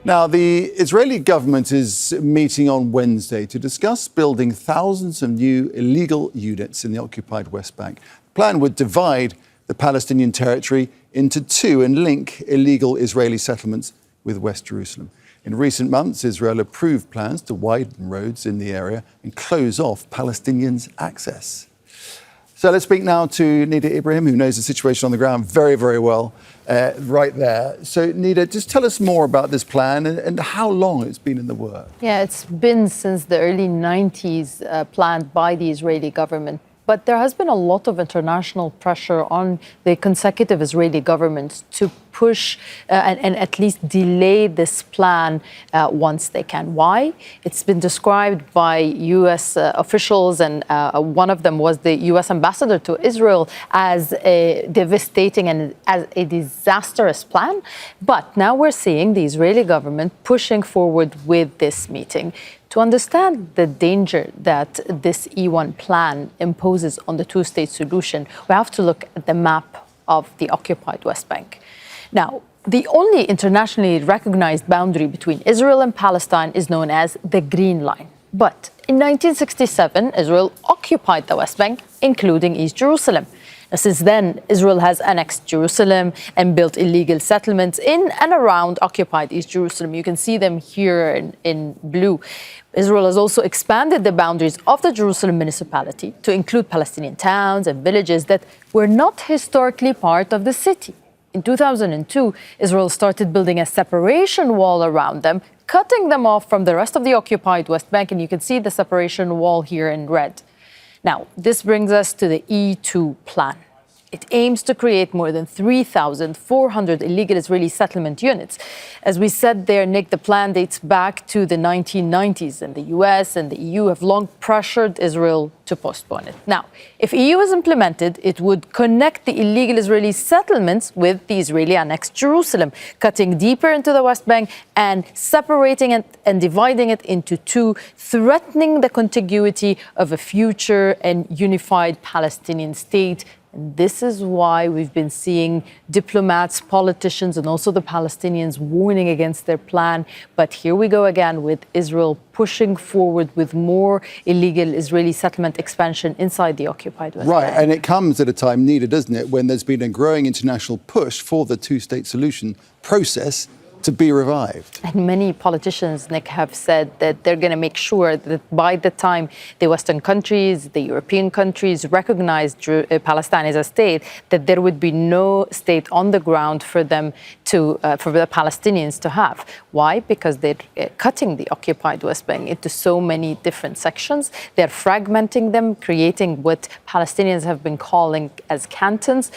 Now, the Israeli government is meeting on Wednesday to discuss building thousands of new illegal units in the occupied West Bank. The plan would divide the Palestinian territory into two and link illegal Israeli settlements with West Jerusalem. In recent months, Israel approved plans to widen roads in the area and close off Palestinians' access. So let's speak now to Nida Ibrahim, who knows the situation on the ground very, very well, right there. So Nida, just tell us more about this plan and how long it's been in the works. Yeah, it's been since the early 90s planned by the Israeli government. But there has been a lot of international pressure on the consecutive Israeli governments to push and at least delay this plan once they can. Why? It's been described by U.S. officials, and one of them was the U.S. ambassador to Israel, as a devastating and as a disastrous plan. But now we're seeing the Israeli government pushing forward with this meeting. To understand the danger that this E1 plan imposes on the two-state solution, we have to look at the map of the occupied West Bank. Now, the only internationally recognized boundary between Israel and Palestine is known as the Green Line. But in 1967, Israel occupied the West Bank, including East Jerusalem. Since then, Israel has annexed Jerusalem and built illegal settlements in and around occupied East Jerusalem. You can see them here in blue. Israel has also expanded the boundaries of the Jerusalem municipality to include Palestinian towns and villages that were not historically part of the city. In 2002, Israel started building a separation wall around them, cutting them off from the rest of the occupied West Bank, and you can see the separation wall here in red. Now, this brings us to the E2 plan. It aims to create more than 3,400 illegal Israeli settlement units. As we said there, Nick, the plan dates back to the 1990s, and the US and the EU have long pressured Israel to postpone it. Now, if EU is implemented, it would connect the illegal Israeli settlements with the Israeli annexed Jerusalem, cutting deeper into the West Bank and separating it and dividing it into two, threatening the contiguity of a future and unified Palestinian state. And this is why we've been seeing diplomats, politicians, and also the Palestinians warning against their plan. But here we go again with Israel pushing forward with more illegal Israeli settlement expansion inside the occupied West Bank. Right, and it comes at a time, Nida, doesn't it, when there's been a growing international push for the two-state solution process to be revived. And many politicians, Nick, have said that they're going to make sure that by the time the Western countries, the European countries recognize Palestine as a state, that there would be no state on the ground for them to, for the Palestinians to have. Why? Because they're cutting the occupied West Bank into so many different sections. They're fragmenting them, creating what Palestinians have been calling as cantons,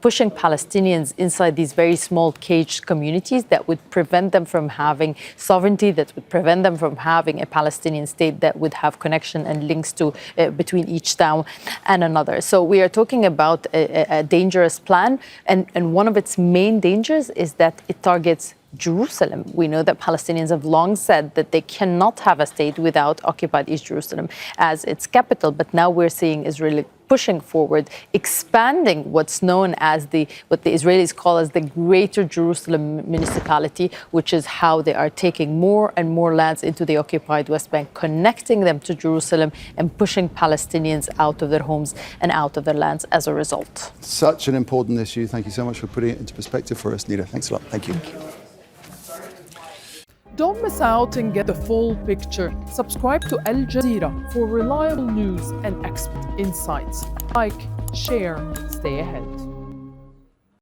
pushing Palestinians inside these very small caged communities that would prevent them from having sovereignty, that would prevent them from having a Palestinian state that would have connection and links to between each town and another. So we are talking about a dangerous plan, and one of its main dangers is that it targets Jerusalem. We know that Palestinians have long said that they cannot have a state without occupied East Jerusalem as its capital, but now we're seeing Israel pushing forward, expanding what's known as what the Israelis call as the Greater Jerusalem municipality, which is how they are taking more and more lands into the occupied West Bank, connecting them to Jerusalem and pushing Palestinians out of their homes and out of their lands as a result. Such an important issue. Thank you so much for putting it into perspective for us, Nida. Thanks a lot. Thank you. Thank you. Don't miss out and get the full picture. Subscribe to Al Jazeera for reliable news and expert insights. Like, share, stay ahead.